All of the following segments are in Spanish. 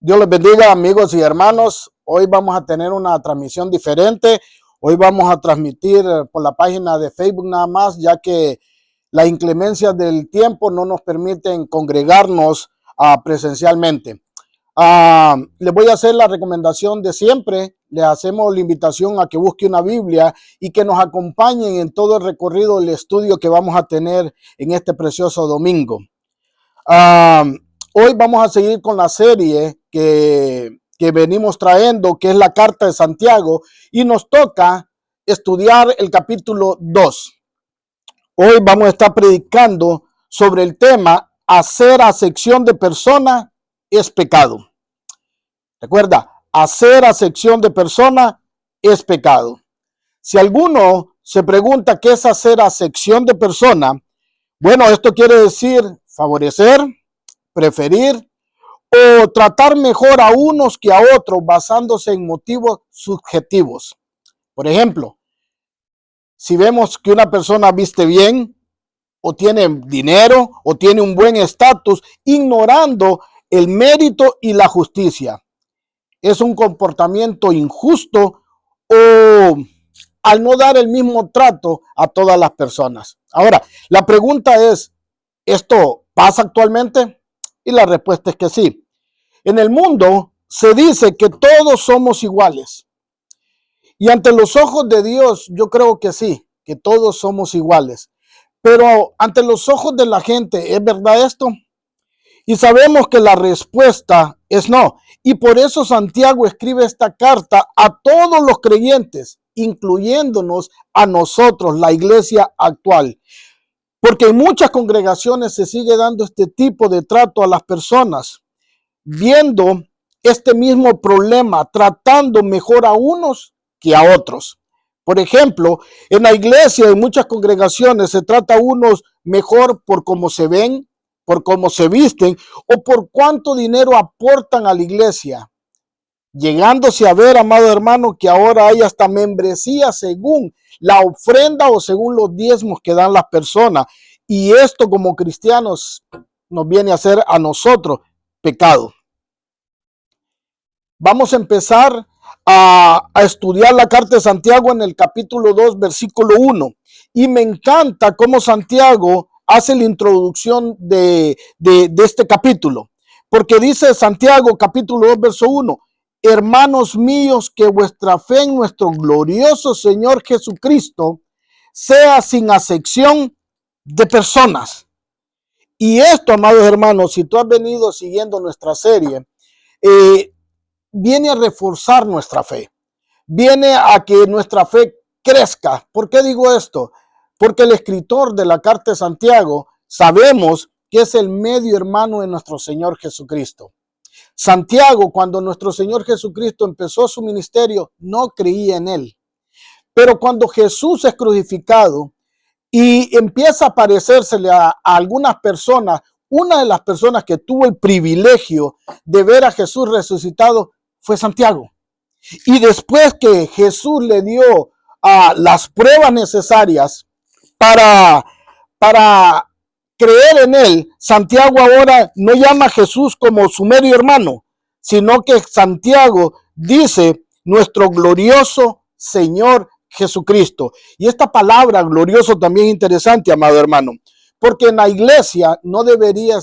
Dios les bendiga, amigos y hermanos. Hoy vamos a tener una transmisión diferente. Hoy vamos a transmitir por la página de Facebook nada más, ya que las inclemencias del tiempo no nos permiten congregarnos presencialmente. Les voy a hacer la recomendación de siempre. Le hacemos la invitación a que busque una Biblia y que nos acompañen en todo el recorrido del estudio que vamos a tener en este precioso domingo. Hoy vamos a seguir con la serie que venimos trayendo, que es la Carta de Santiago, y nos toca estudiar el capítulo 2. Hoy vamos a estar predicando sobre el tema: hacer acepción de persona es pecado. Recuerda, hacer acepción de persona es pecado. Si alguno se pregunta qué es hacer acepción de persona, bueno, esto quiere decir favorecer, preferir o tratar mejor a unos que a otros basándose en motivos subjetivos. Por ejemplo, si vemos que una persona viste bien o tiene dinero o tiene un buen estatus, ignorando el mérito y la justicia, es un comportamiento injusto o al no dar el mismo trato a todas las personas. Ahora, la pregunta es, ¿esto pasa actualmente? Y la respuesta es que sí. En el mundo se dice que todos somos iguales. Y ante los ojos de Dios, yo creo que sí, que todos somos iguales. Pero ante los ojos de la gente, ¿es verdad esto? Y sabemos que la respuesta es no. Y por eso Santiago escribe esta carta a todos los creyentes, incluyéndonos a nosotros, la iglesia actual. Porque en muchas congregaciones se sigue dando este tipo de trato a las personas, viendo este mismo problema, tratando mejor a unos que a otros. Por ejemplo, en la iglesia, en muchas congregaciones, se trata a unos mejor por cómo se ven, por cómo se visten o por cuánto dinero aportan a la iglesia. Llegándose a ver, amado hermano, que ahora hay hasta membresía según la ofrenda o según los diezmos que dan las personas. Y esto como cristianos nos viene a hacer a nosotros pecado. Vamos a empezar a estudiar la carta de Santiago en el capítulo 2, versículo 1. Y me encanta cómo Santiago hace la introducción de este capítulo. Porque dice Santiago, capítulo 2, verso 1. Hermanos míos, que vuestra fe en nuestro glorioso Señor Jesucristo sea sin acepción de personas. Y esto, amados hermanos, si tú has venido siguiendo nuestra serie, viene a reforzar nuestra fe, viene a que nuestra fe crezca. ¿Por qué digo esto? Porque el escritor de la carta de Santiago sabemos que es el medio hermano de nuestro Señor Jesucristo. Santiago, cuando nuestro Señor Jesucristo empezó su ministerio, no creía en él. Pero cuando Jesús es crucificado y empieza a aparecérsele a algunas personas, una de las personas que tuvo el privilegio de ver a Jesús resucitado fue Santiago. Y después que Jesús le dio las pruebas necesarias para creer en él, Santiago ahora no llama a Jesús como su medio hermano, sino que Santiago dice nuestro glorioso Señor Jesucristo. Y esta palabra glorioso también es interesante, amado hermano, porque en la iglesia no debería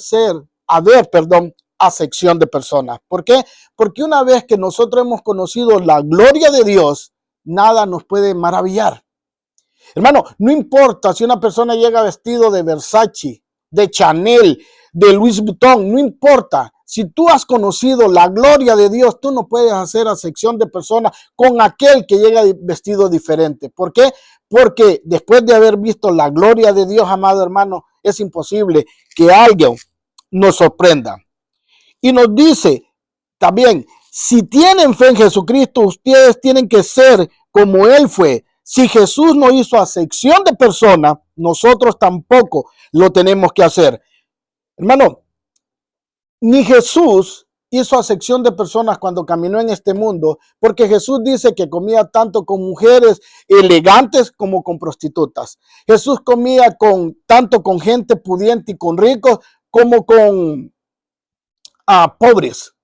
haber acepción de personas. ¿Por qué? Porque una vez que nosotros hemos conocido la gloria de Dios, nada nos puede maravillar. Hermano, no importa si una persona llega vestido de Versace, de Chanel, de Louis Vuitton, no importa. Si tú has conocido la gloria de Dios, tú no puedes hacer acepción de persona con aquel que llega vestido diferente. ¿Por qué? Porque después de haber visto la gloria de Dios, amado hermano, es imposible que alguien nos sorprenda. Y nos dice también, si tienen fe en Jesucristo, ustedes tienen que ser como Él fue. Si Jesús no hizo acepción de persona, nosotros tampoco lo tenemos que hacer. Hermano, ni Jesús hizo acepción de personas cuando caminó en este mundo, porque Jesús dice que comía tanto con mujeres elegantes como con prostitutas. Jesús comía tanto con gente pudiente y con ricos como con pobres.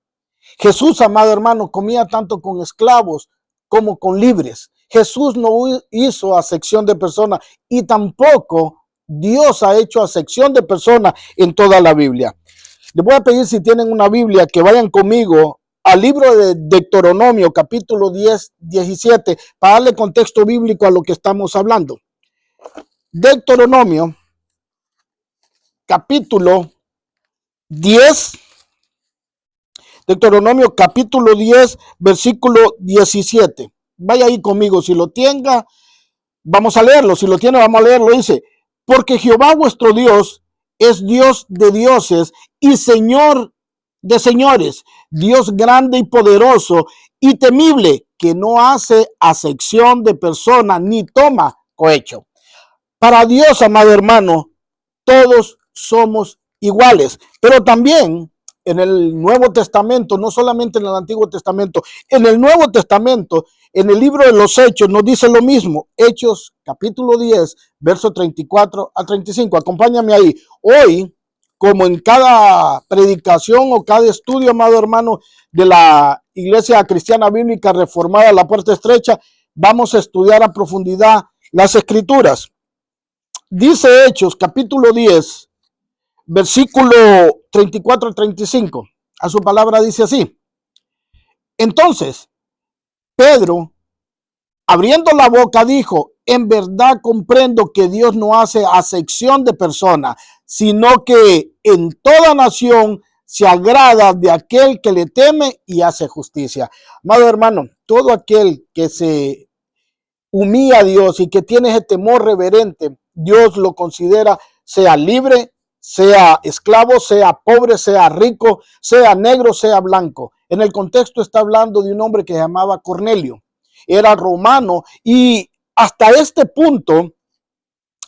Jesús, amado hermano, comía tanto con esclavos como con libres. Jesús no hizo acepción de personas y tampoco Dios ha hecho acepción de personas en toda la Biblia. Les voy a pedir, si tienen una Biblia, que vayan conmigo al libro de Deuteronomio, capítulo 10, 17, para darle contexto bíblico a lo que estamos hablando. Deuteronomio, capítulo 10, Deuteronomio capítulo 10, versículo 17. Vaya ahí conmigo, si lo tenga, vamos a leerlo. Si lo tiene, vamos a leerlo. Dice: porque Jehová vuestro Dios es Dios de dioses y Señor de señores, Dios grande y poderoso y temible, que no hace acepción de persona ni toma cohecho. Para Dios, amado hermano, todos somos iguales, pero también en el Nuevo Testamento, no solamente en el Antiguo Testamento, en el Nuevo Testamento, en el libro de los Hechos nos dice lo mismo. Hechos capítulo 10, verso 34 a 35. Acompáñame ahí. Hoy, como en cada predicación o cada estudio, amado hermano, de la Iglesia Cristiana Bíblica Reformada, La Puerta Estrecha, vamos a estudiar a profundidad las Escrituras. Dice Hechos capítulo 10, versículo 34 al 35. A su palabra dice así: entonces Pedro, abriendo la boca, dijo: en verdad comprendo que Dios no hace acepción de personas, sino que en toda nación se agrada de aquel que le teme y hace justicia. Amado hermano, todo aquel que se humilla a Dios y que tiene ese temor reverente, Dios lo considera, sea libre, sea esclavo, sea pobre, sea rico, sea negro, sea blanco. En el contexto está hablando de un hombre que se llamaba Cornelio. Era romano y hasta este punto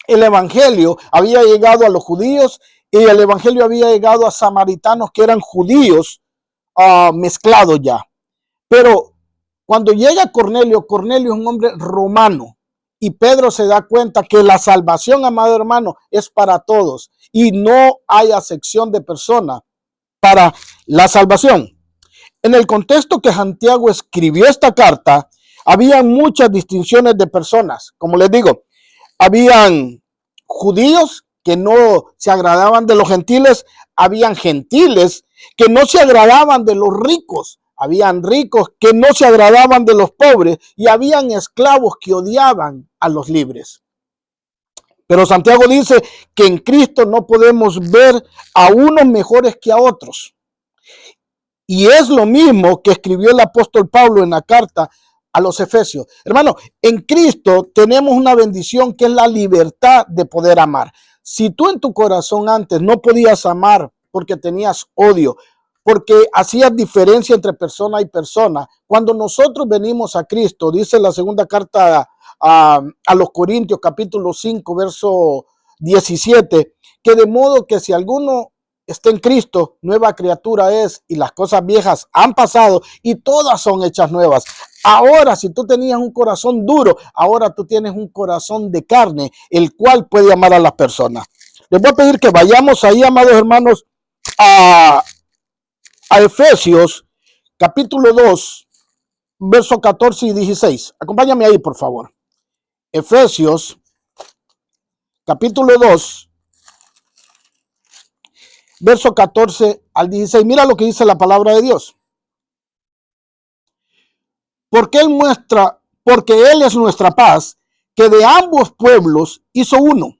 el evangelio había llegado a los judíos y el evangelio había llegado a samaritanos que eran judíos mezclados ya. Pero cuando llega Cornelio, Cornelio es un hombre romano y Pedro se da cuenta que la salvación, amado hermano, es para todos y no hay acepción de persona para la salvación. En el contexto que Santiago escribió esta carta, había muchas distinciones de personas. Como les digo, habían judíos que no se agradaban de los gentiles, habían gentiles que no se agradaban de los ricos, habían ricos que no se agradaban de los pobres y habían esclavos que odiaban a los libres. Pero Santiago dice que en Cristo no podemos ver a unos mejores que a otros. Y es lo mismo que escribió el apóstol Pablo en la carta a los Efesios. Hermano, en Cristo tenemos una bendición que es la libertad de poder amar. Si tú en tu corazón antes no podías amar porque tenías odio, porque hacías diferencia entre persona y persona, cuando nosotros venimos a Cristo, dice la segunda carta a los Corintios, capítulo 5, verso 17, que de modo que si alguno está en Cristo, nueva criatura es, y las cosas viejas han pasado y todas son hechas nuevas. Ahora, si tú tenías un corazón duro, ahora tú tienes un corazón de carne, el cual puede amar a las personas. Les voy a pedir que vayamos ahí, amados hermanos, a Efesios, capítulo 2, versos 14 y 16. Acompáñame ahí, por favor. Efesios, capítulo 2, verso 14 al 16. Mira lo que dice la palabra de Dios. Porque Él es nuestra paz, que de ambos pueblos hizo uno,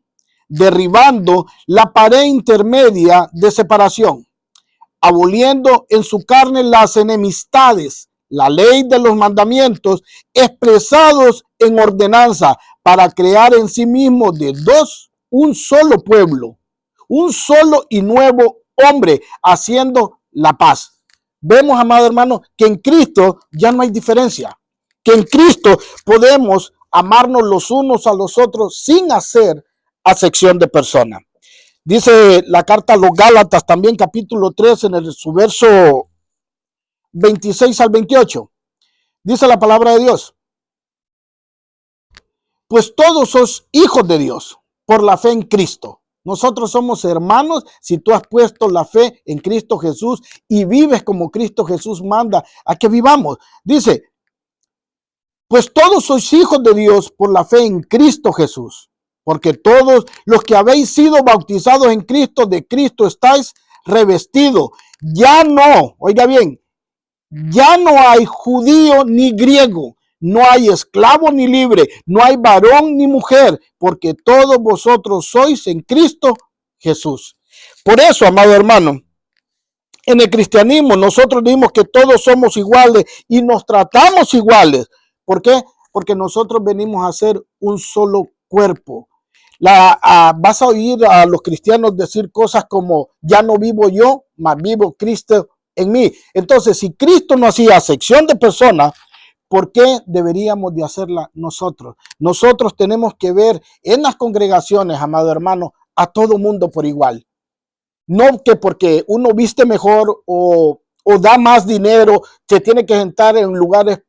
derribando la pared intermedia de separación, aboliendo en su carne las enemistades, la ley de los mandamientos expresados en ordenanza, para crear en sí mismo de dos un solo pueblo, un solo y nuevo hombre, haciendo la paz. Vemos, amado hermano, que en Cristo ya no hay diferencia, que en Cristo podemos amarnos los unos a los otros sin hacer acepción de personas. Dice la carta a los Gálatas también, capítulo 3, en su verso 26 al 28. Dice la palabra de Dios: pues todos sois hijos de Dios por la fe en Cristo. Nosotros somos hermanos si tú has puesto la fe en Cristo Jesús y vives como Cristo Jesús manda a que vivamos. Dice, pues todos sois hijos de Dios por la fe en Cristo Jesús, porque todos los que habéis sido bautizados en Cristo, de Cristo estáis revestidos. Ya no, oiga bien, ya no hay judío ni griego, no hay esclavo ni libre, no hay varón ni mujer, porque todos vosotros sois en Cristo Jesús. Por eso, amado hermano, en el cristianismo nosotros decimos que todos somos iguales y nos tratamos iguales. ¿Por qué? Porque nosotros venimos a ser un solo cuerpo. Vas a oír a los cristianos decir cosas como, ya no vivo yo, mas vivo Cristo en mí. Entonces, si Cristo no hacía acepción de personas, ¿por qué deberíamos de hacerla nosotros? Nosotros tenemos que ver en las congregaciones, amado hermano, a todo mundo por igual. No que porque uno viste mejor o da más dinero, se tiene que sentar en lugares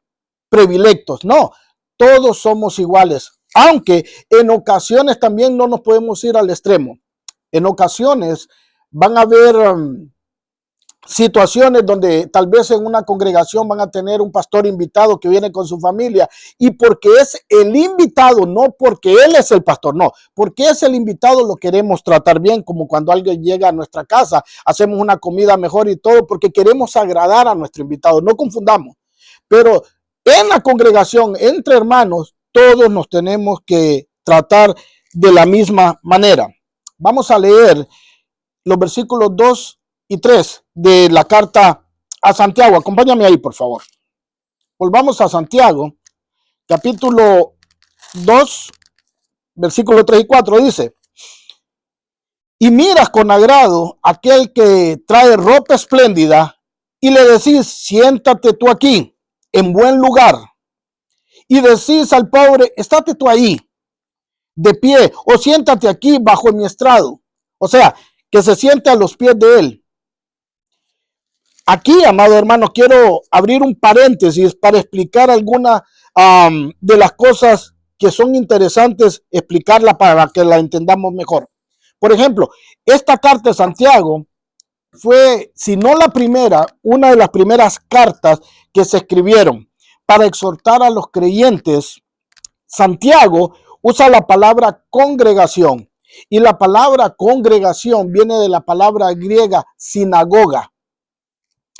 privilegios. No, todos somos iguales. Aunque en ocasiones también no nos podemos ir al extremo. En ocasiones van a haber situaciones donde tal vez en una congregación van a tener un pastor invitado que viene con su familia y porque es el invitado, no porque él es el pastor, no, porque es el invitado lo queremos tratar bien, como cuando alguien llega a nuestra casa, hacemos una comida mejor y todo porque queremos agradar a nuestro invitado, no confundamos, pero en la congregación, entre hermanos, todos nos tenemos que tratar de la misma manera. Vamos a leer los versículos 2 y 3 de la carta a Santiago. Acompáñame ahí, por favor. Volvamos a Santiago, capítulo 2, versículos 3 y 4. Dice, y miras con agrado a aquel que trae ropa espléndida y le decís, siéntate tú aquí, en buen lugar. Y decís al pobre, estate tú ahí, de pie, o siéntate aquí bajo mi estrado. O sea, que se siente a los pies de él. Aquí, amado hermano, quiero abrir un paréntesis para explicar algunas de las cosas que son interesantes, explicarla para que la entendamos mejor. Por ejemplo, esta carta de Santiago fue, si no la primera, una de las primeras cartas que se escribieron para exhortar a los creyentes. Santiago usa la palabra congregación y la palabra congregación viene de la palabra griega sinagoga.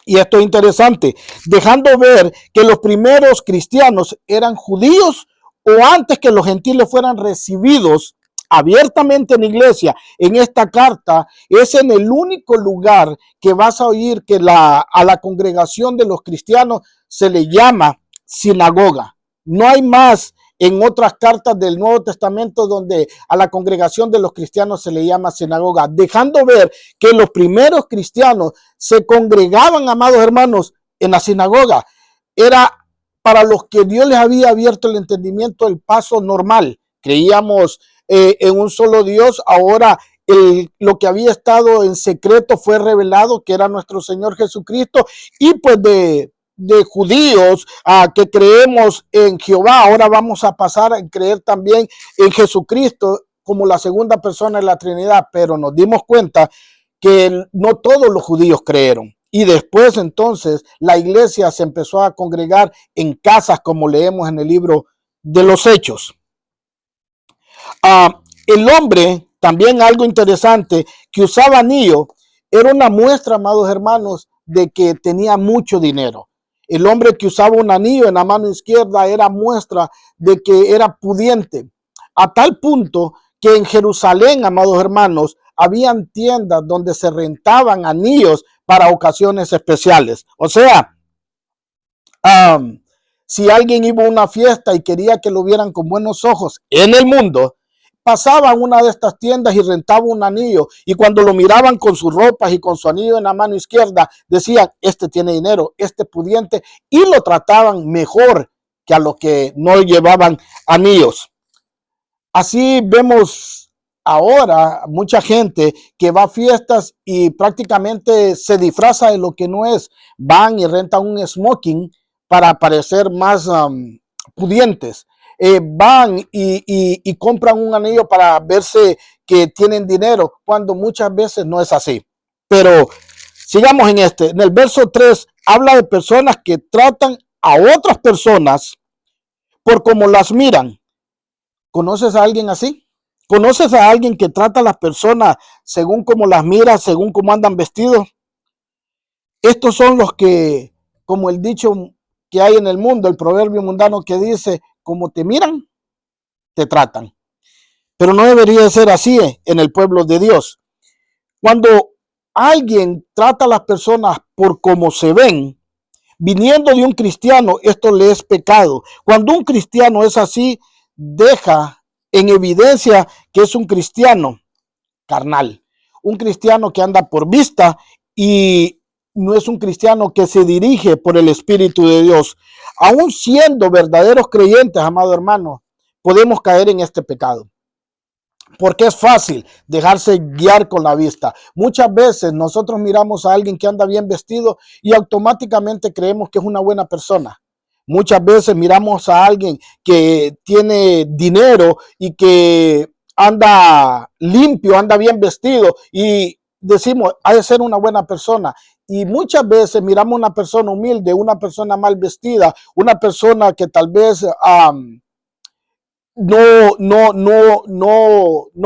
Y esto es interesante, dejando ver que los primeros cristianos eran judíos o antes que los gentiles fueran recibidos abiertamente en la iglesia. En esta carta es en el único lugar que vas a oír que a la congregación de los cristianos se le llama sinagoga. No hay más en otras cartas del Nuevo Testamento donde a la congregación de los cristianos se le llama sinagoga, dejando ver que los primeros cristianos se congregaban, amados hermanos, en la sinagoga. Era para los que Dios les había abierto el entendimiento el paso normal. Creíamos en un solo Dios, ahora lo que había estado en secreto fue revelado, que era nuestro Señor Jesucristo, y pues de judíos que creemos en Jehová, ahora vamos a pasar a creer también en Jesucristo como la segunda persona de la Trinidad, pero nos dimos cuenta que no todos los judíos creyeron. Y después entonces la iglesia se empezó a congregar en casas, como leemos en el libro de los Hechos. El hombre, también algo interesante, que usaba anillo, era una muestra, amados hermanos, de que tenía mucho dinero. El hombre que usaba un anillo en la mano izquierda era muestra de que era pudiente. A tal punto que en Jerusalén, amados hermanos, habían tiendas donde se rentaban anillos para ocasiones especiales. O sea, si alguien iba a una fiesta y quería que lo vieran con buenos ojos en el mundo, pasaba a una de estas tiendas y rentaba un anillo, y cuando lo miraban con sus ropas y con su anillo en la mano izquierda, decían, este tiene dinero, este pudiente, y lo trataban mejor que a los que no llevaban anillos. Así vemos ahora mucha gente que va a fiestas y prácticamente se disfraza de lo que no es. Van y rentan un smoking para parecer más pudientes. Van y compran un anillo para verse que tienen dinero, cuando muchas veces no es así. Pero sigamos en el verso 3 habla de personas que tratan a otras personas por cómo las miran. ¿Conoces a alguien así? ¿Conoces a alguien que trata a las personas según cómo las mira, según cómo andan vestidos? Estos son los que, como el dicho que hay en el mundo, el proverbio mundano que dice, como te miran, te tratan. Pero no debería ser así en el pueblo de Dios. Cuando alguien trata a las personas por cómo se ven, viniendo de un cristiano, esto le es pecado. Cuando un cristiano es así, deja en evidencia que es un cristiano carnal, un cristiano que anda por vista y no es un cristiano que se dirige por el Espíritu de Dios. Aún siendo verdaderos creyentes, amado hermano, podemos caer en este pecado. Porque es fácil dejarse guiar con la vista. Muchas veces nosotros miramos a alguien que anda bien vestido y automáticamente creemos que es una buena persona. Muchas veces miramos a alguien que tiene dinero y que anda limpio, anda bien vestido y decimos, ha de ser una buena persona. Y muchas veces miramos a una persona humilde, una persona mal vestida, una persona que tal vez no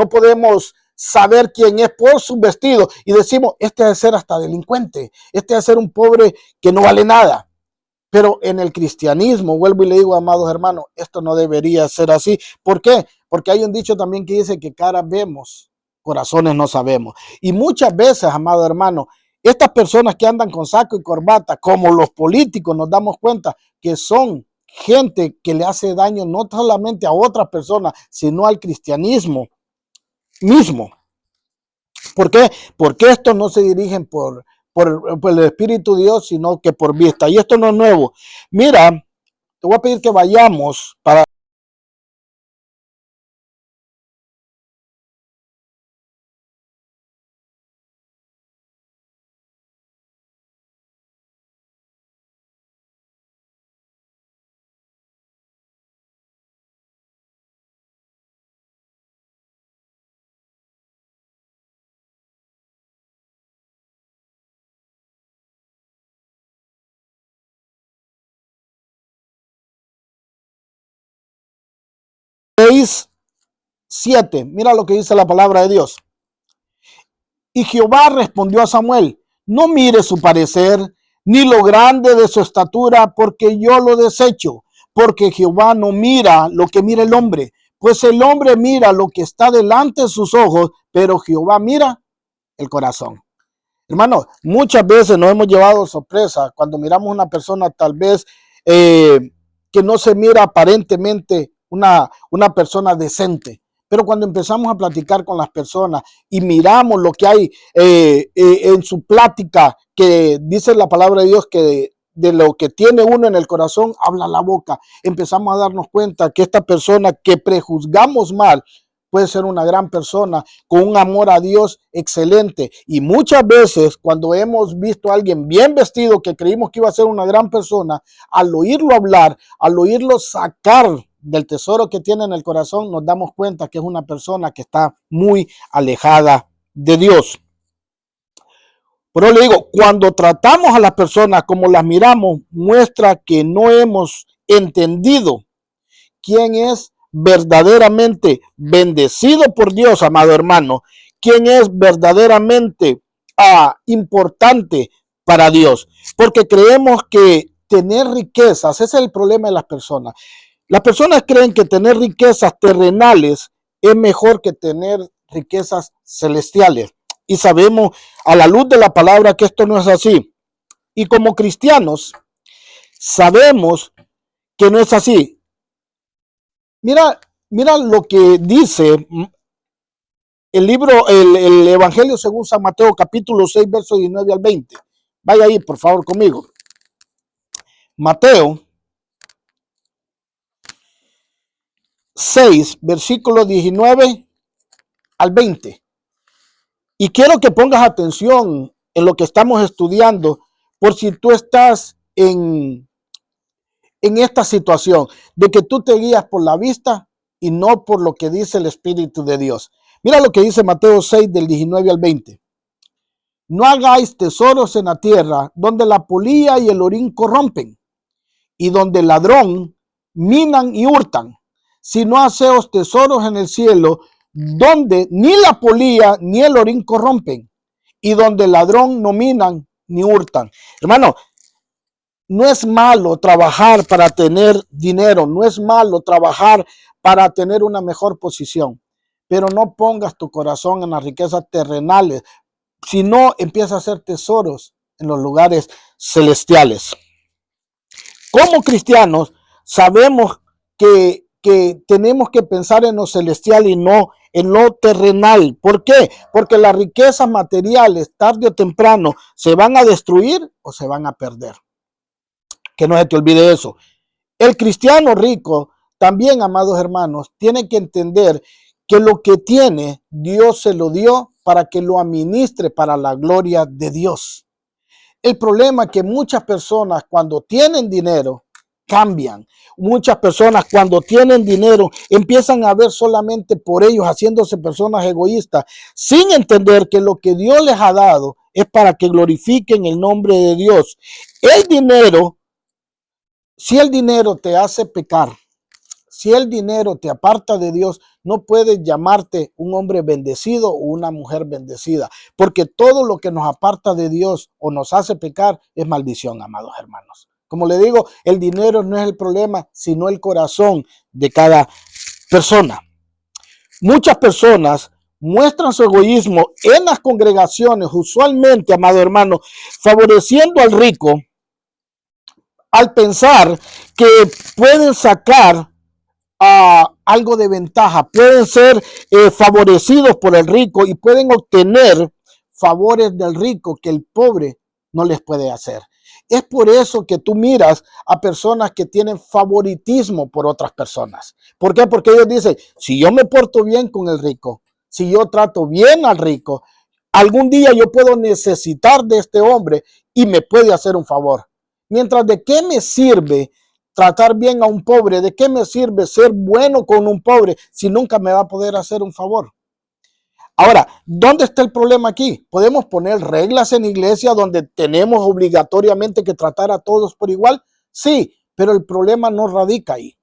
podemos saber quién es por su vestido y decimos, este debe ser hasta delincuente, este debe ser un pobre que no vale nada. Pero en el cristianismo, vuelvo y le digo, amados hermanos, esto no debería ser así. ¿Por qué? Porque hay un dicho también que dice que caras vemos, corazones no sabemos. Y muchas veces, amado hermano, estas personas que andan con saco y corbata, como los políticos, nos damos cuenta que son gente que le hace daño no solamente a otras personas, sino al cristianismo mismo. ¿Por qué? Porque estos no se dirigen por el Espíritu de Dios, sino que por vista. Y esto no es nuevo. Mira, te voy a pedir que vayamos para 6:7. Mira lo que dice la palabra de Dios. Y Jehová respondió a Samuel, no mire su parecer, ni lo grande de su estatura, porque yo lo desecho, porque Jehová no mira lo que mira el hombre, pues el hombre mira lo que está delante de sus ojos, pero Jehová mira el corazón. Hermano, muchas veces nos hemos llevado sorpresa cuando miramos una persona tal vez que no se mira aparentemente una persona decente. Pero cuando empezamos a platicar con las personas y miramos lo que hay en su plática, que dice la palabra de Dios que de lo que tiene uno en el corazón, habla la boca. Empezamos a darnos cuenta que esta persona que prejuzgamos mal, puede ser una gran persona con un amor a Dios excelente. Y muchas veces cuando hemos visto a alguien bien vestido que creímos que iba a ser una gran persona, al oírlo hablar, al oírlo sacar del tesoro que tiene en el corazón, nos damos cuenta que es una persona que está muy alejada de Dios. Pero le digo, cuando tratamos a las personas como las miramos, muestra que no hemos entendido quién es verdaderamente bendecido por Dios, amado hermano, quién es verdaderamente importante para Dios, porque creemos que tener riquezas, ese es el problema de las personas. Las personas creen que tener riquezas terrenales es mejor que tener riquezas celestiales. Y sabemos a la luz de la palabra que esto no es así. Y como cristianos sabemos que no es así. Mira lo que dice el libro, el Evangelio según San Mateo, capítulo 6, versos 19 al 20. Vaya ahí, por favor, conmigo. Mateo 6, versículos 19 al 20. Y quiero que pongas atención en lo que estamos estudiando, por si tú estás en esta situación de que tú te guías por la vista y no por lo que dice el Espíritu de Dios. Mira lo que dice Mateo 6 del 19 al 20. No hagáis tesoros en la tierra donde la polilla y el orín corrompen y donde el ladrón minan y hurtan, sino haceos tesoros en el cielo donde ni la polilla ni el orín corrompen y donde el ladrón no minan ni hurtan. Hermano, no es malo trabajar para tener dinero, no es malo trabajar para tener una mejor posición, pero no pongas tu corazón en las riquezas terrenales, sino empieza a hacer tesoros en los lugares celestiales. Como cristianos sabemos que tenemos que pensar en lo celestial y no en lo terrenal. ¿Por qué? Porque las riquezas materiales tarde o temprano se van a destruir o se van a perder. Que no se te olvide eso. El cristiano rico también, amados hermanos, tiene que entender que lo que tiene, Dios se lo dio para que lo administre para la gloria de Dios. El problema es que muchas personas cuando tienen dinero cambian. Muchas personas cuando tienen dinero empiezan a ver solamente por ellos, haciéndose personas egoístas, sin entender que lo que Dios les ha dado es para que glorifiquen el nombre de Dios. El dinero, si el dinero te hace pecar, si el dinero te aparta de Dios, no puedes llamarte un hombre bendecido o una mujer bendecida, porque todo lo que nos aparta de Dios o nos hace pecar es maldición, amados hermanos. Como le digo, el dinero no es el problema, sino el corazón de cada persona. Muchas personas muestran su egoísmo en las congregaciones, usualmente, amado hermano, favoreciendo al rico al pensar que pueden sacar algo de ventaja, pueden ser favorecidos por el rico y pueden obtener favores del rico que el pobre no les puede hacer. Es por eso que tú miras a personas que tienen favoritismo por otras personas. ¿Por qué? Porque ellos dicen, si yo me porto bien con el rico, si yo trato bien al rico, algún día yo puedo necesitar de este hombre y me puede hacer un favor. Mientras, ¿de qué me sirve tratar bien a un pobre? ¿De qué me sirve ser bueno con un pobre si nunca me va a poder hacer un favor? Ahora, ¿dónde está el problema aquí? Podemos poner reglas en iglesia donde tenemos obligatoriamente que tratar a todos por igual. Sí, pero el problema no radica ahí.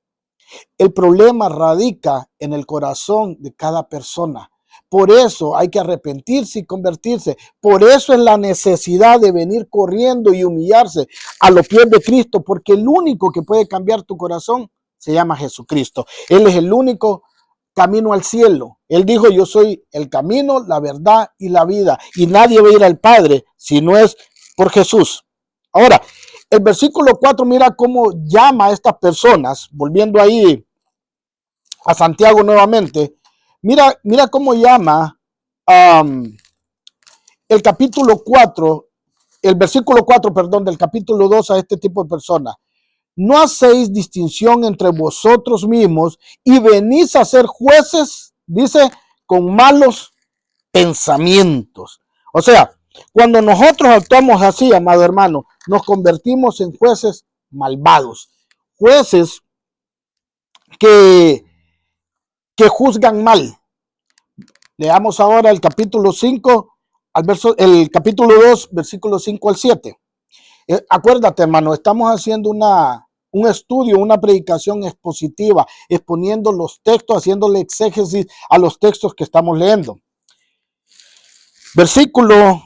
El problema radica en el corazón de cada persona. Por eso hay que arrepentirse y convertirse. Por eso es la necesidad de venir corriendo y humillarse a los pies de Cristo, porque el único que puede cambiar tu corazón se llama Jesucristo. Él es el único camino al cielo. Él dijo, yo soy el camino, la verdad y la vida. Y nadie va a ir al Padre si no es por Jesús. Ahora, el versículo 4, mira cómo llama a estas personas, volviendo ahí a Santiago nuevamente. Mira cómo llama el capítulo 4, el versículo 4, perdón, del capítulo 2 a este tipo de personas. No hacéis distinción entre vosotros mismos y venís a ser jueces, dice, con malos pensamientos. O sea, cuando nosotros actuamos así, amado hermano, nos convertimos en jueces malvados, jueces que juzgan mal. Leamos ahora el capítulo 5, el capítulo 2, versículos 5 al 7. Acuérdate, hermano, estamos haciendo un estudio, una predicación expositiva, exponiendo los textos, haciéndole exégesis a los textos que estamos leyendo. Versículo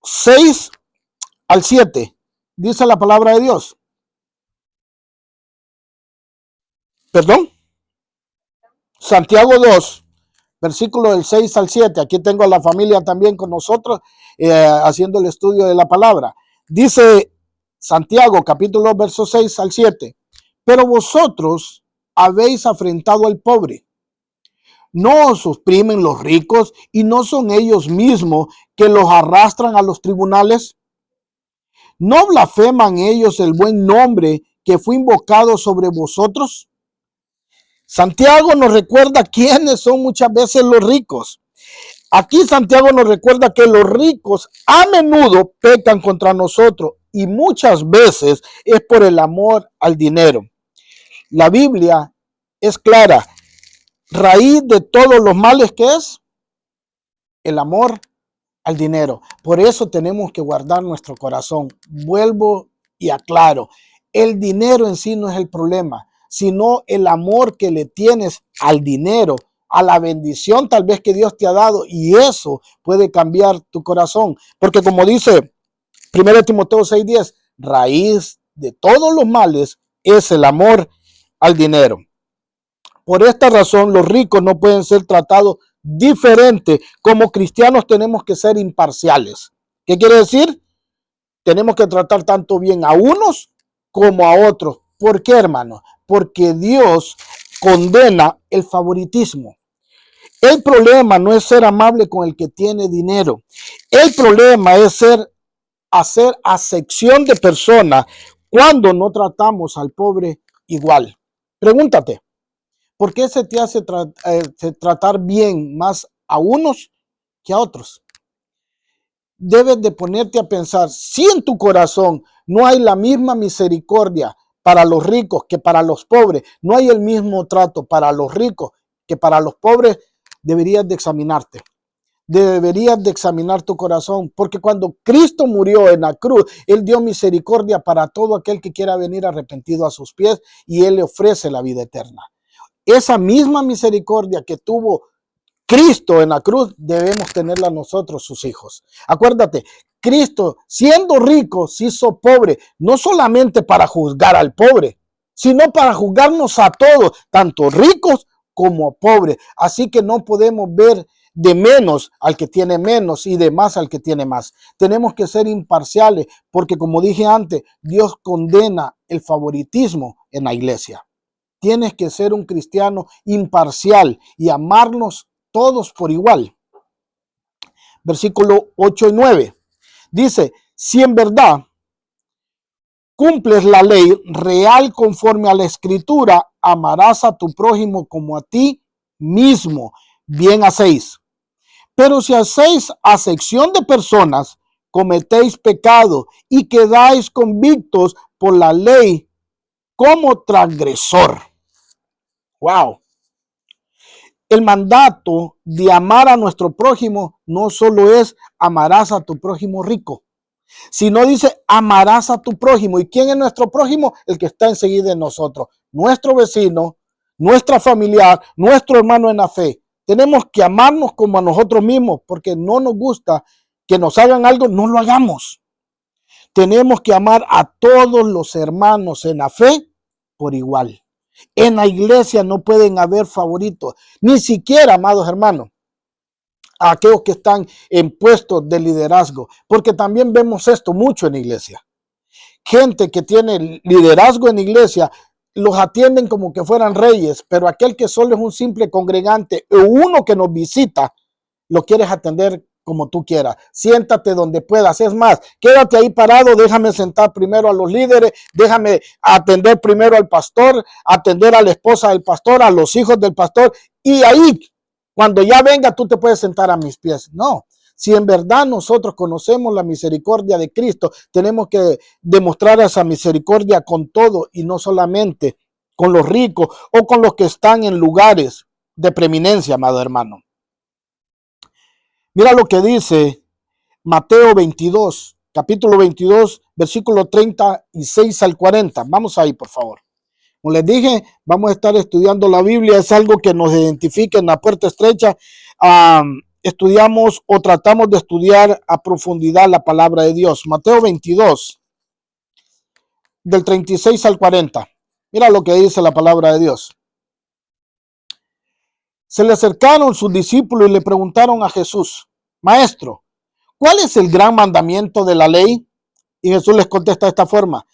6 al 7, dice la palabra de Dios. Perdón. Santiago 2, versículo del 6 al 7. Aquí tengo a la familia también con nosotros haciendo el estudio de la palabra. Dice Santiago, capítulo 2, versos 6 al 7. Pero vosotros habéis afrentado al pobre. ¿No os oprimen los ricos y no son ellos mismos que los arrastran a los tribunales? ¿No blasfeman ellos el buen nombre que fue invocado sobre vosotros? Santiago nos recuerda quiénes son muchas veces los ricos. Aquí Santiago nos recuerda que los ricos a menudo pecan contra nosotros y muchas veces es por el amor al dinero. La Biblia es clara. Raíz de todos los males, ¿qué es? el amor al dinero. Por eso tenemos que guardar nuestro corazón. Vuelvo y aclaro, el dinero en sí no es el problema, sino el amor que le tienes al dinero, a la bendición tal vez que Dios te ha dado, y eso puede cambiar tu corazón. Porque como dice 1 Timoteo 6:10, raíz de todos los males es el amor al dinero. Por esta razón, los ricos no pueden ser tratados diferente. Como cristianos tenemos que ser imparciales. ¿Qué quiere decir? Tenemos que tratar tanto bien a unos como a otros. ¿Por qué, hermano? Porque Dios condena el favoritismo. El problema no es ser amable con el que tiene dinero. El problema es hacer acepción de personas cuando no tratamos al pobre igual. Pregúntate, ¿por qué se te hace tratar bien más a unos que a otros? Debes de ponerte a pensar, si en tu corazón no hay la misma misericordia para los ricos que para los pobres, no hay el mismo trato para los ricos que para los pobres, deberías de examinarte. Deberías de examinar tu corazón, porque cuando Cristo murió en la cruz, Él dio misericordia para todo aquel que quiera venir arrepentido a sus pies, y Él le ofrece la vida eterna. Esa misma misericordia que tuvo Cristo en la cruz, debemos tenerla nosotros, sus hijos. Acuérdate, Cristo, siendo rico, se hizo pobre, no solamente para juzgar al pobre, sino para juzgarnos a todos, tanto ricos como pobres. Así que no podemos ver de menos al que tiene menos y de más al que tiene más. Tenemos que ser imparciales, porque como dije antes, Dios condena el favoritismo en la iglesia. Tienes que ser un cristiano imparcial y amarnos todos por igual. Versículo 8 y 9. Dice, si en verdad cumples la ley real conforme a la escritura, amarás a tu prójimo como a ti mismo. Bien hacéis. Pero si hacéis acepción de personas, cometéis pecado y quedáis convictos por la ley como transgresor. Wow. El mandato de amar a nuestro prójimo no solo es amarás a tu prójimo rico, sino dice amarás a tu prójimo. ¿Y quién es nuestro prójimo? El que está enseguida de nosotros, nuestro vecino, nuestra familiar, nuestro hermano en la fe. Tenemos que amarnos como a nosotros mismos, porque no nos gusta que nos hagan algo, no lo hagamos. Tenemos que amar a todos los hermanos en la fe por igual. En la iglesia no pueden haber favoritos, ni siquiera, amados hermanos, a aquellos que están en puestos de liderazgo, porque también vemos esto mucho en la iglesia. Gente que tiene liderazgo en la iglesia, los atienden como que fueran reyes, pero aquel que solo es un simple congregante o uno que nos visita, lo quieres atender como tú quieras. Siéntate donde puedas. Es más, quédate ahí parado, déjame sentar primero a los líderes, déjame atender primero al pastor, atender a la esposa del pastor, a los hijos del pastor, y ahí, cuando ya venga, tú te puedes sentar a mis pies. No. Si en verdad nosotros conocemos la misericordia de Cristo, tenemos que demostrar esa misericordia con todo y no solamente con los ricos o con los que están en lugares de preeminencia, amado hermano. Mira lo que dice Mateo 22, capítulo 22, versículo 36 al 40. Vamos ahí, por favor. Como les dije, vamos a estar estudiando la Biblia. Es algo que nos identifica en la puerta estrecha. Estudiamos o tratamos de estudiar a profundidad la palabra de Dios. Mateo 22, del 36 al 40. Mira lo que dice la palabra de Dios. Se le acercaron sus discípulos y le preguntaron a Jesús, Maestro, ¿cuál es el gran mandamiento de la ley? Y Jesús les contesta de esta forma,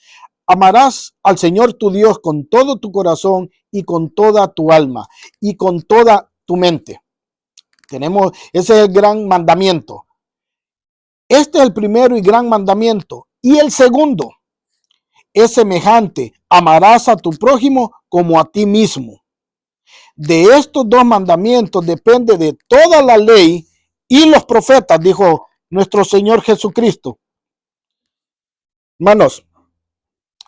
amarás al Señor tu Dios con todo tu corazón y con toda tu alma y con toda tu mente. Ese es el gran mandamiento. Este es el primero y gran mandamiento. Y el segundo es semejante, amarás a tu prójimo como a ti mismo. De estos dos mandamientos depende de toda la ley y los profetas, dijo nuestro Señor Jesucristo. Hermanos,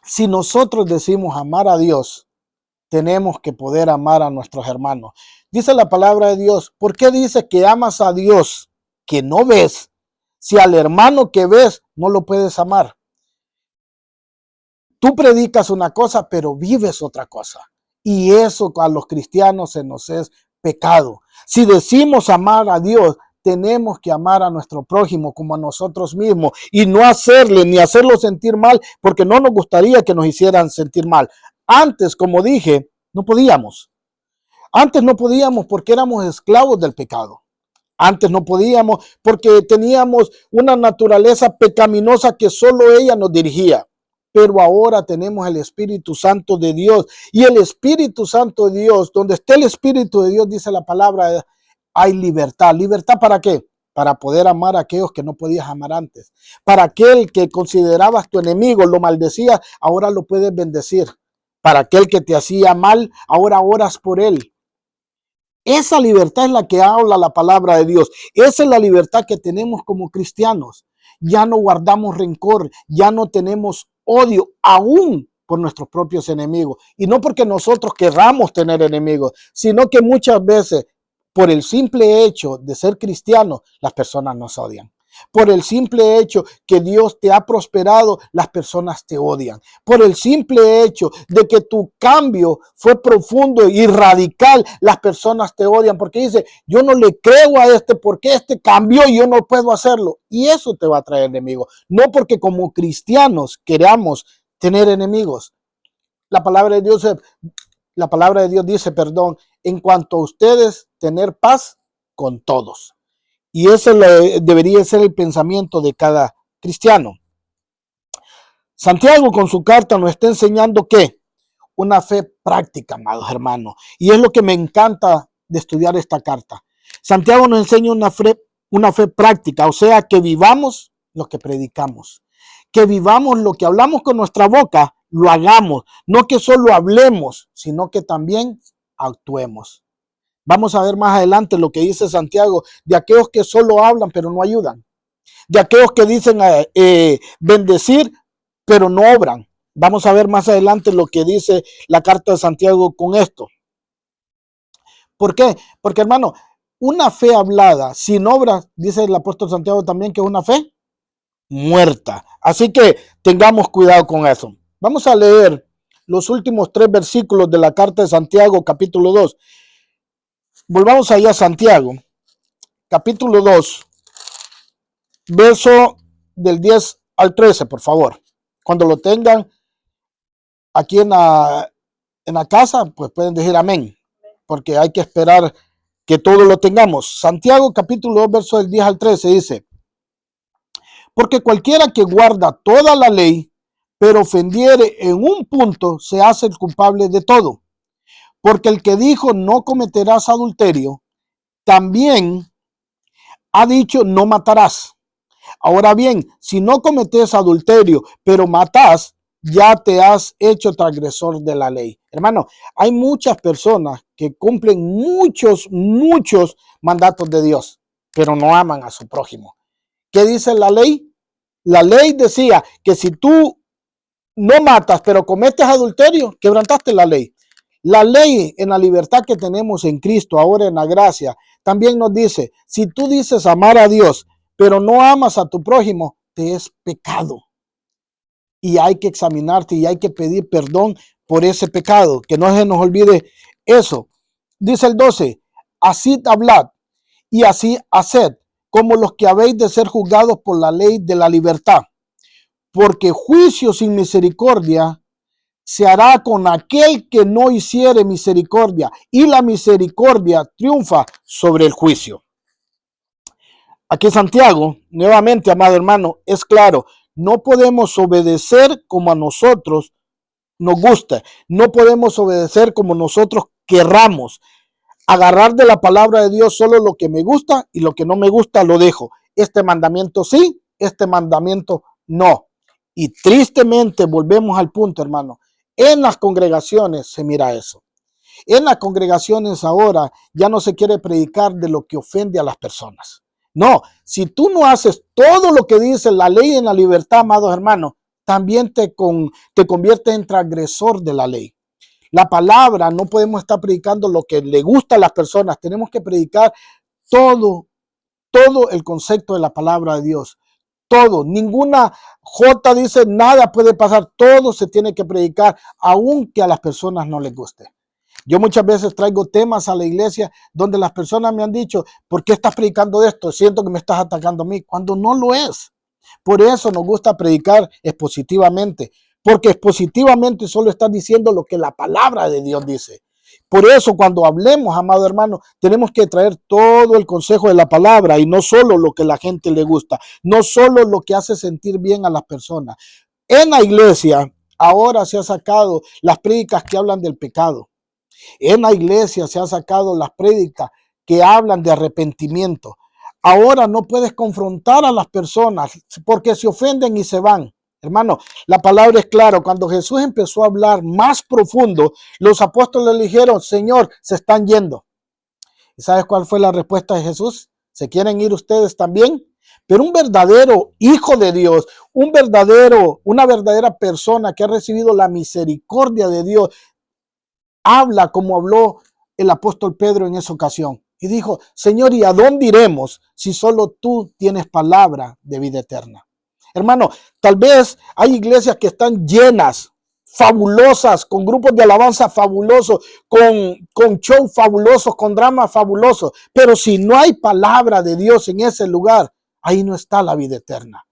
si nosotros decimos amar a Dios, tenemos que poder amar a nuestros hermanos. Dice la palabra de Dios, ¿por qué dice que amas a Dios que no ves, si al hermano que ves no lo puedes amar? Tú predicas una cosa, pero vives otra cosa. Y eso a los cristianos se nos es pecado. Si decimos amar a Dios, tenemos que amar a nuestro prójimo como a nosotros mismos y no hacerle ni hacerlo sentir mal, porque no nos gustaría que nos hicieran sentir mal. Antes, como dije, no podíamos. Antes no podíamos porque éramos esclavos del pecado. Antes no podíamos porque teníamos una naturaleza pecaminosa que solo ella nos dirigía. Pero ahora tenemos el Espíritu Santo de Dios. Y el Espíritu Santo de Dios, donde esté el Espíritu de Dios, dice la palabra, hay libertad. ¿Libertad para qué? Para poder amar a aquellos que no podías amar antes. Para aquel que considerabas tu enemigo, lo maldecías, ahora lo puedes bendecir. Para aquel que te hacía mal, ahora oras por él. Esa libertad es la que habla la palabra de Dios. Esa es la libertad que tenemos como cristianos. Ya no guardamos rencor, ya no tenemos odio aún por nuestros propios enemigos. Y no porque nosotros querramos tener enemigos, sino que muchas veces por el simple hecho de ser cristianos, las personas nos odian. Por el simple hecho que Dios te ha prosperado, las personas te odian. Por el simple hecho de que tu cambio fue profundo y radical, las personas te odian porque dice, yo no le creo a este porque este cambió y yo no puedo hacerlo. Y eso te va a traer enemigos. No porque como cristianos queramos tener enemigos. La palabra de Dios dice, perdón, en cuanto a ustedes tener paz con todos. Y ese debería ser el pensamiento de cada cristiano. Santiago con su carta nos está enseñando que una fe práctica, amados hermanos. Y es lo que me encanta de estudiar esta carta. Santiago nos enseña una fe práctica, o sea, que vivamos lo que predicamos. Que vivamos lo que hablamos con nuestra boca, lo hagamos. No que solo hablemos, sino que también actuemos. Vamos a ver más adelante lo que dice Santiago de aquellos que solo hablan pero no ayudan. De aquellos que dicen bendecir pero no obran. Vamos a ver más adelante lo que dice la carta de Santiago con esto. ¿Por qué? Porque hermano, una fe hablada sin obras, dice el apóstol Santiago también que es una fe muerta. Así que tengamos cuidado con eso. Vamos a leer los últimos 3 versículos de la carta de Santiago, capítulo 2. Volvamos allá a Santiago, capítulo 2, verso del 10 al 13, por favor. Cuando lo tengan aquí en la casa, pues pueden decir amén, porque hay que esperar que todo lo tengamos. Santiago, capítulo 2, verso del 10 al 13, dice, porque cualquiera que guarda toda la ley, pero ofendiere en un punto, se hace el culpable de todo. Porque el que dijo no cometerás adulterio, también ha dicho no matarás. Ahora bien, si no cometes adulterio, pero matás, ya te has hecho transgresor de la ley. Hermano, hay muchas personas que cumplen muchos mandatos de Dios, pero no aman a su prójimo. ¿Qué dice la ley? La ley decía que si tú no matas, pero cometes adulterio, quebrantaste la ley. La ley en la libertad que tenemos en Cristo, ahora en la gracia, también nos dice, si tú dices amar a Dios, pero no amas a tu prójimo, te es pecado. Y hay que examinarte y hay que pedir perdón por ese pecado, que no se nos olvide eso. Dice el 12, así hablad y así haced, como los que habéis de ser juzgados por la ley de la libertad. Porque juicio sin misericordia se hará con aquel que no hiciere misericordia, y la misericordia triunfa sobre el juicio. Aquí Santiago, nuevamente, amado hermano, es claro, no podemos obedecer como a nosotros nos gusta, no podemos obedecer como nosotros querramos, agarrar de la palabra de Dios solo lo que me gusta y lo que no me gusta lo dejo. Este mandamiento sí, este mandamiento no. Y tristemente volvemos al punto, hermano. En las congregaciones se mira eso. En las congregaciones ahora ya no se quiere predicar de lo que ofende a las personas. No, si tú no haces todo lo que dice la ley en la libertad, amados hermanos, también te conviertes en transgresor de la ley. La palabra, no podemos estar predicando lo que le gusta a las personas, tenemos que predicar todo todo el concepto de la palabra de Dios. Todo, ninguna J dice nada puede pasar, todo se tiene que predicar, aunque a las personas no les guste. Yo muchas veces traigo temas a la iglesia donde las personas me han dicho, ¿por qué estás predicando esto? Siento que me estás atacando a mí, cuando no lo es. Por eso nos gusta predicar expositivamente, porque expositivamente solo estás diciendo lo que la palabra de Dios dice. Por eso cuando hablemos, amado hermano, tenemos que traer todo el consejo de la palabra y no solo lo que la gente le gusta, no solo lo que hace sentir bien a las personas. En la iglesia ahora se ha sacado las prédicas que hablan del pecado. En la iglesia se han sacado las prédicas que hablan de arrepentimiento. Ahora no puedes confrontar a las personas porque se ofenden y se van. Hermano, la palabra es clara. Cuando Jesús empezó a hablar más profundo, los apóstoles le dijeron, Señor, se están yendo. ¿Y sabes cuál fue la respuesta de Jesús? ¿Se quieren ir ustedes también? Pero un verdadero hijo de Dios, una verdadera persona que ha recibido la misericordia de Dios, habla como habló el apóstol Pedro en esa ocasión. Y dijo, Señor, ¿y a dónde iremos si solo tú tienes palabra de vida eterna? Hermano, tal vez hay iglesias que están llenas, fabulosas, con grupos de alabanza fabulosos, con shows fabulosos, con dramas fabulosos. Pero si no hay palabra de Dios en ese lugar, ahí no está la vida eterna.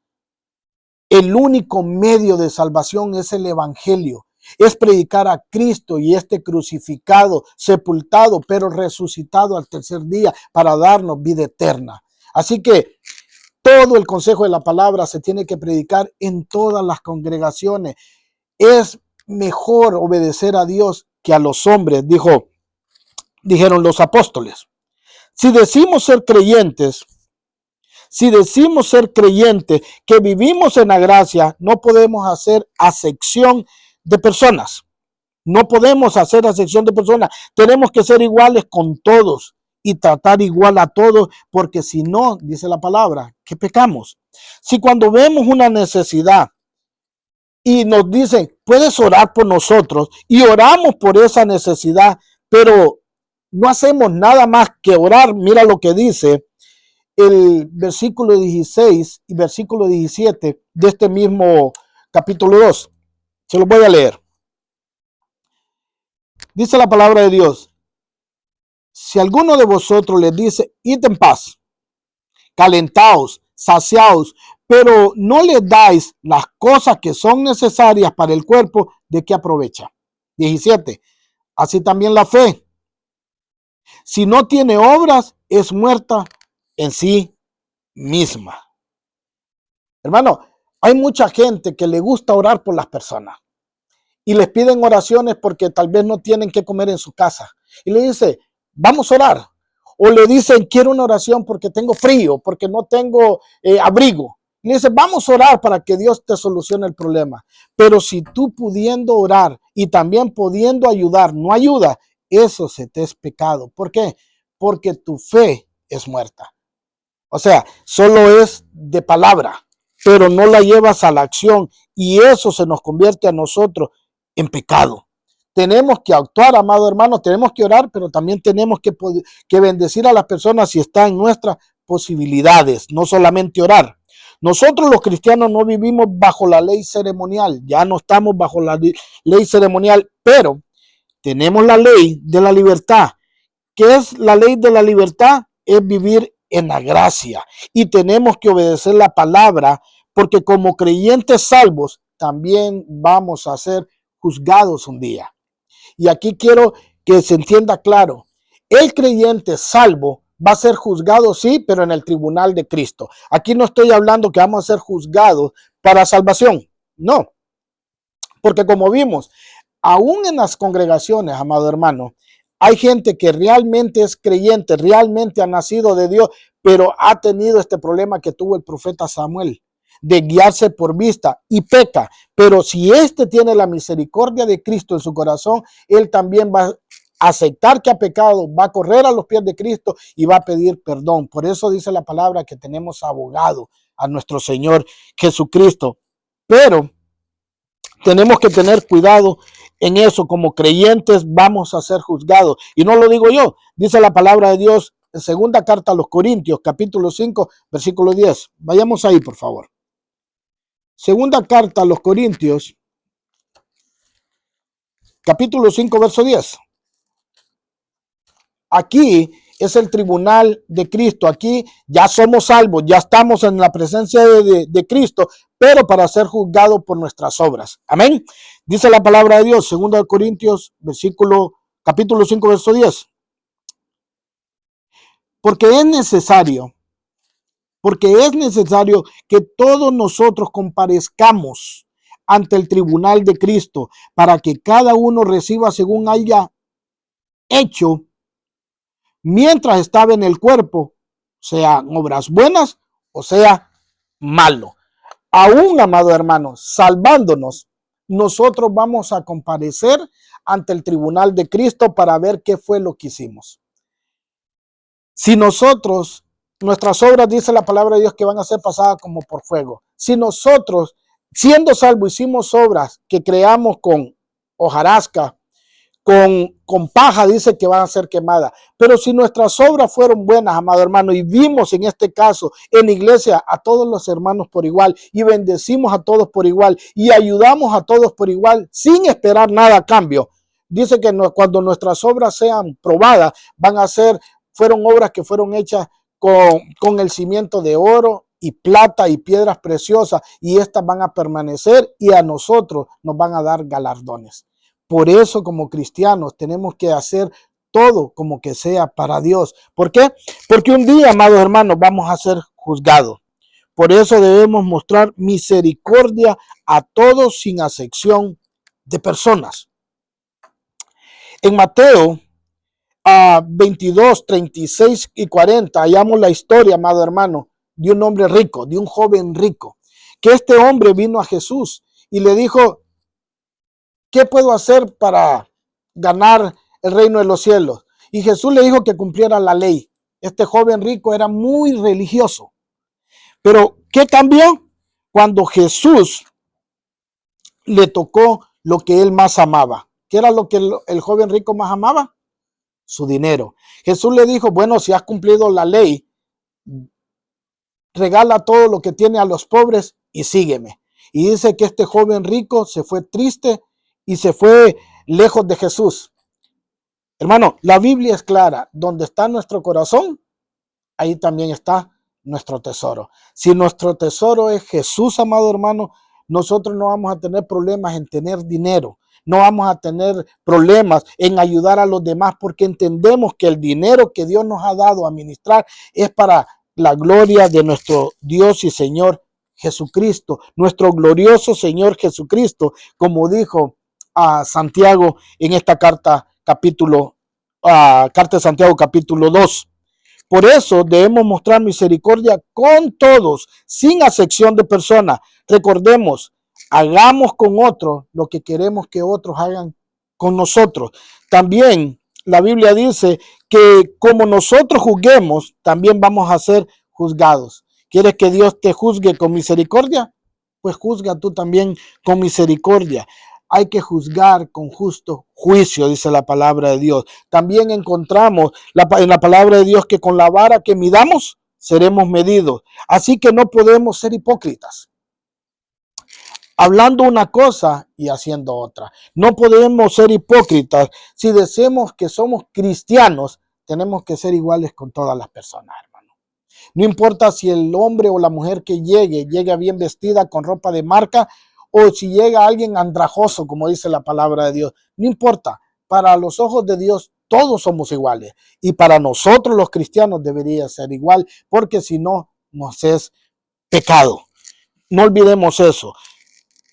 El único medio de salvación es el evangelio. Es predicar a Cristo y este crucificado, sepultado, pero resucitado al tercer día para darnos vida eterna. Así que todo el consejo de la palabra se tiene que predicar en todas las congregaciones. Es mejor obedecer a Dios que a los hombres, dijeron los apóstoles. Si decimos ser creyentes, que vivimos en la gracia, no podemos hacer acepción de personas. No podemos hacer acepción de personas. Tenemos que ser iguales con todos y tratar igual a todos, porque si no, dice la palabra, que pecamos. Si cuando vemos una necesidad y nos dicen, puedes orar por nosotros, y oramos por esa necesidad, pero no hacemos nada más que orar, mira lo que dice el versículo 16 y versículo 17 de este mismo capítulo 2. Se lo voy a leer. Dice la palabra de Dios, si alguno de vosotros les dice, id en paz, calentaos, saciaos, pero no le dais las cosas que son necesarias para el cuerpo, ¿de qué aprovecha? 17. Así también la fe, si no tiene obras, es muerta en sí misma. Hermano, hay mucha gente que le gusta orar por las personas y les piden oraciones porque tal vez no tienen que comer en su casa. Y le dice, vamos a orar. O le dicen, quiero una oración porque tengo frío, porque no tengo abrigo. Y le dice, vamos a orar para que Dios te solucione el problema. Pero si tú pudiendo orar y también pudiendo ayudar, no ayuda, eso se te es pecado. ¿Por qué? Porque tu fe es muerta. O sea, solo es de palabra, pero no la llevas a la acción y eso se nos convierte a nosotros en pecado. Tenemos que actuar, amado hermano, tenemos que orar, pero también tenemos que bendecir a las personas si está en nuestras posibilidades, no solamente orar. Nosotros los cristianos no vivimos bajo la ley ceremonial, ya no estamos bajo la ley ceremonial, pero tenemos la ley de la libertad. ¿Qué es la ley de la libertad? Es vivir en la gracia y tenemos que obedecer la palabra porque como creyentes salvos también vamos a ser juzgados un día. Y aquí quiero que se entienda claro, el creyente salvo va a ser juzgado, sí, pero en el tribunal de Cristo. Aquí no estoy hablando que vamos a ser juzgados para salvación, no, porque como vimos, aún en las congregaciones, amado hermano, hay gente que realmente es creyente, realmente ha nacido de Dios, pero ha tenido este problema que tuvo el profeta Samuel, de guiarse por vista y peca. Pero si éste tiene la misericordia de Cristo en su corazón, él también va a aceptar que ha pecado, va a correr a los pies de Cristo y va a pedir perdón. Por eso dice la palabra que tenemos abogado a nuestro Señor Jesucristo. Pero tenemos que tener cuidado en eso. Como creyentes vamos a ser juzgados. Y no lo digo yo, dice la palabra de Dios segunda carta a los Corintios, capítulo 5, versículo 10. Vayamos ahí, por favor. Segunda carta a los Corintios, capítulo 5, verso 10. Aquí es el tribunal de Cristo. Aquí ya somos salvos, ya estamos en la presencia de Cristo, pero para ser juzgados por nuestras obras. Amén. Dice la palabra de Dios, 2 Corintios, capítulo 5, verso 10. Porque es necesario que todos nosotros comparezcamos ante el tribunal de Cristo para que cada uno reciba según haya hecho mientras estaba en el cuerpo, sean obras buenas o sea malo. Aún, amado hermano, salvándonos, nosotros vamos a comparecer ante el tribunal de Cristo para ver qué fue lo que hicimos. Si nosotros, nuestras obras, dice la palabra de Dios, que van a ser pasadas como por fuego. Si nosotros, siendo salvos, hicimos obras que creamos con hojarasca, con paja, dice que van a ser quemadas. Pero si nuestras obras fueron buenas, amado hermano, y vimos en este caso en la iglesia a todos los hermanos por igual, y bendecimos a todos por igual, y ayudamos a todos por igual, sin esperar nada a cambio, dice que cuando nuestras obras sean probadas, fueron obras que fueron hechas con el cimiento de oro y plata y piedras preciosas, y estas van a permanecer y a nosotros nos van a dar galardones. Por eso, como cristianos, tenemos que hacer todo como que sea para Dios. ¿Por qué? Porque un día, amados hermanos, vamos a ser juzgados. Por eso debemos mostrar misericordia a todos sin acepción de personas. En Mateo 22, 36 y 40, hallamos la historia, amado hermano, de un hombre rico, de un joven rico, que este hombre vino a Jesús y le dijo: ¿qué puedo hacer para ganar el reino de los cielos? Y Jesús le dijo que cumpliera la ley. Este joven rico era muy religioso. Pero ¿qué cambió? Cuando Jesús le tocó lo que él más amaba. ¿Qué era lo que el joven rico más amaba? Su dinero. Jesús le dijo: bueno, si has cumplido la ley, regala todo lo que tiene a los pobres y sígueme. Y dice que este joven rico se fue triste y se fue lejos de Jesús. Hermano, la Biblia es clara: donde está nuestro corazón, ahí también está nuestro tesoro. Si nuestro tesoro es Jesús, amado hermano, nosotros no vamos a tener problemas en tener dinero. No vamos a tener problemas en ayudar a los demás, porque entendemos que el dinero que Dios nos ha dado a administrar es para la gloria de nuestro Dios y Señor Jesucristo, nuestro glorioso Señor Jesucristo, como dijo a Santiago en esta carta de Santiago capítulo 2. Por eso debemos mostrar misericordia con todos, sin acepción de personas. Recordemos, hagamos con otros lo que queremos que otros hagan con nosotros. También la Biblia dice que como nosotros juzguemos, también vamos a ser juzgados. ¿Quieres que Dios te juzgue con misericordia? Pues juzga tú también con misericordia. Hay que juzgar con justo juicio, dice la palabra de Dios. También encontramos en la palabra de Dios que con la vara que midamos, seremos medidos. Así que no podemos ser hipócritas, hablando una cosa y haciendo otra. No podemos ser hipócritas. Si decimos que somos cristianos, tenemos que ser iguales con todas las personas, hermano. No importa si el hombre o la mujer que llegue bien vestida con ropa de marca, o si llega alguien andrajoso, como dice la palabra de Dios. No importa. Para los ojos de Dios todos somos iguales. Y para nosotros los cristianos debería ser igual, porque si no, nos es pecado. No olvidemos eso.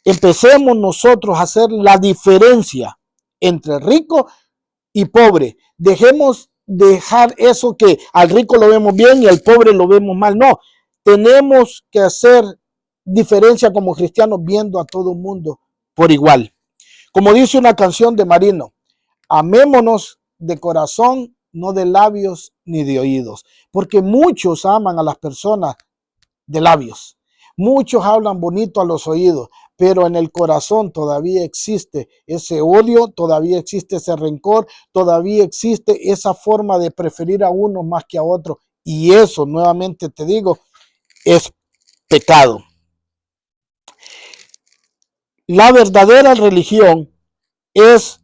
Empecemos nosotros a hacer la diferencia entre rico y pobre. Dejar eso que al rico lo vemos bien y al pobre lo vemos mal. No, tenemos que hacer diferencia como cristianos, viendo a todo el mundo por igual. Como dice una canción de Marino: amémonos de corazón, no de labios ni de oídos. Porque muchos aman a las personas de labios. Muchos hablan bonito a los oídos, pero en el corazón todavía existe ese odio, todavía existe ese rencor, todavía existe esa forma de preferir a uno más que a otro. Y eso, nuevamente te digo, es pecado. La verdadera religión es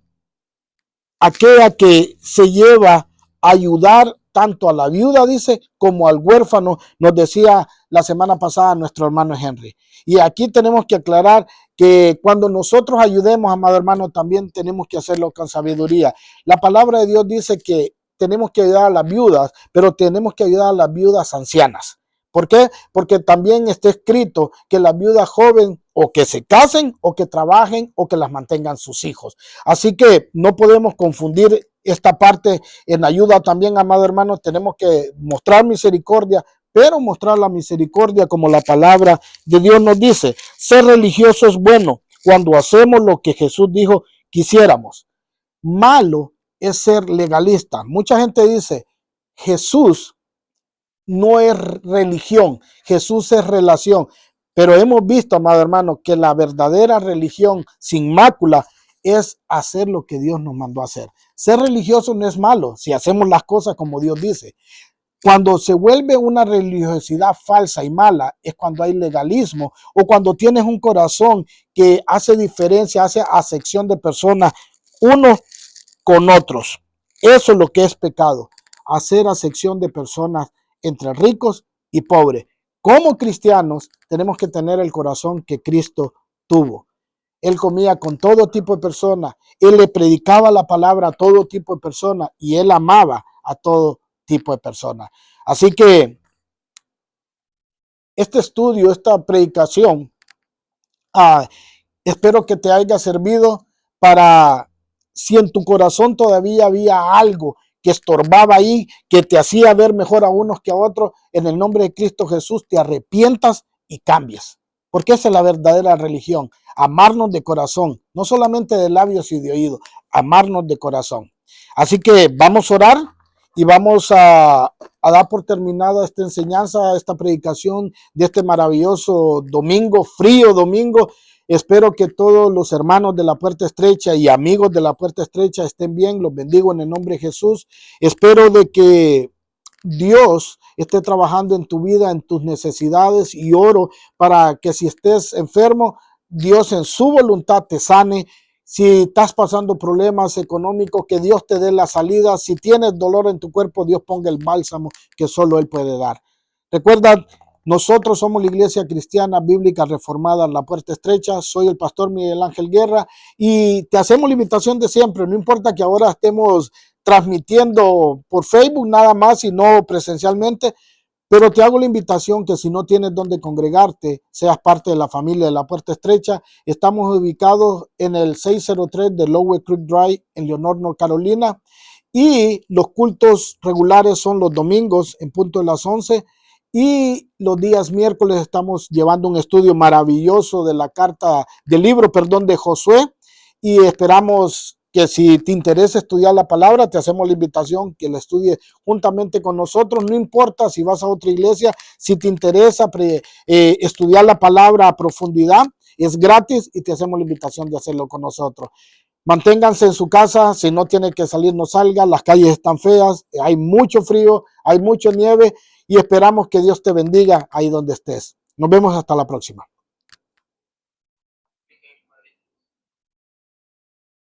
aquella que se lleva a ayudar tanto a la viuda, dice, como al huérfano, nos decía la semana pasada nuestro hermano Henry. Y aquí tenemos que aclarar que cuando nosotros ayudemos, amado hermano, también tenemos que hacerlo con sabiduría. La palabra de Dios dice que tenemos que ayudar a las viudas, pero tenemos que ayudar a las viudas ancianas. ¿Por qué? Porque también está escrito que las viudas jóvenes o que se casen o que trabajen o que las mantengan sus hijos. Así que no podemos confundir esta parte en ayuda también, amado hermano. Tenemos que mostrar misericordia, pero mostrar la misericordia como la palabra de Dios nos dice. Ser religioso es bueno cuando hacemos lo que Jesús dijo quisiéramos. Malo es ser legalista. Mucha gente dice, Jesús no es religión, Jesús es relación. Pero hemos visto, amado hermano, que la verdadera religión sin mácula es hacer lo que Dios nos mandó a hacer. Ser religioso no es malo si hacemos las cosas como Dios dice. Cuando se vuelve una religiosidad falsa y mala es cuando hay legalismo o cuando tienes un corazón que hace diferencia, hace acepción de personas unos con otros. Eso es lo que es pecado, hacer acepción de personas entre ricos y pobres. Como cristianos tenemos que tener el corazón que Cristo tuvo. Él comía con todo tipo de personas, él le predicaba la palabra a todo tipo de personas y él amaba a todo tipo de personas. Así que este estudio, esta predicación, espero que te haya servido para, si en tu corazón todavía había algo que estorbaba ahí, que te hacía ver mejor a unos que a otros, en el nombre de Cristo Jesús te arrepientas y cambies. Porque esa es la verdadera religión, amarnos de corazón, no solamente de labios y de oídos, amarnos de corazón. Así que vamos a orar y vamos a dar por terminada esta enseñanza, esta predicación de este maravilloso domingo, frío domingo. Espero que todos los hermanos de la Puerta Estrecha y amigos de la Puerta Estrecha estén bien. Los bendigo en el nombre de Jesús. Espero de que Dios esté trabajando en tu vida, en tus necesidades, y oro para que si estés enfermo, Dios en su voluntad te sane. Si estás pasando problemas económicos, que Dios te dé la salida. Si tienes dolor en tu cuerpo, Dios ponga el bálsamo que solo Él puede dar. Recuerda, nosotros somos la Iglesia Cristiana Bíblica Reformada, La Puerta Estrecha. Soy el pastor Miguel Ángel Guerra y te hacemos la invitación de siempre. No importa que ahora estemos transmitiendo por Facebook nada más y no presencialmente, pero te hago la invitación que si no tienes donde congregarte, seas parte de la familia de La Puerta Estrecha. Estamos ubicados en el 603 de Lower Creek Drive en Leonor, North Carolina. Y los cultos regulares son los domingos en punto de las 11. Y los días miércoles estamos llevando un estudio maravilloso de la carta, del libro, perdón, de Josué. Y esperamos que si te interesa estudiar la palabra, te hacemos la invitación que la estudies juntamente con nosotros. No importa si vas a otra iglesia, si te interesa estudiar la palabra a profundidad, es gratis y te hacemos la invitación de hacerlo con nosotros. Manténganse en su casa, si no tiene que salir, no salga, las calles están feas, hay mucho frío, hay mucha nieve y esperamos que Dios te bendiga ahí donde estés. Nos vemos hasta la próxima.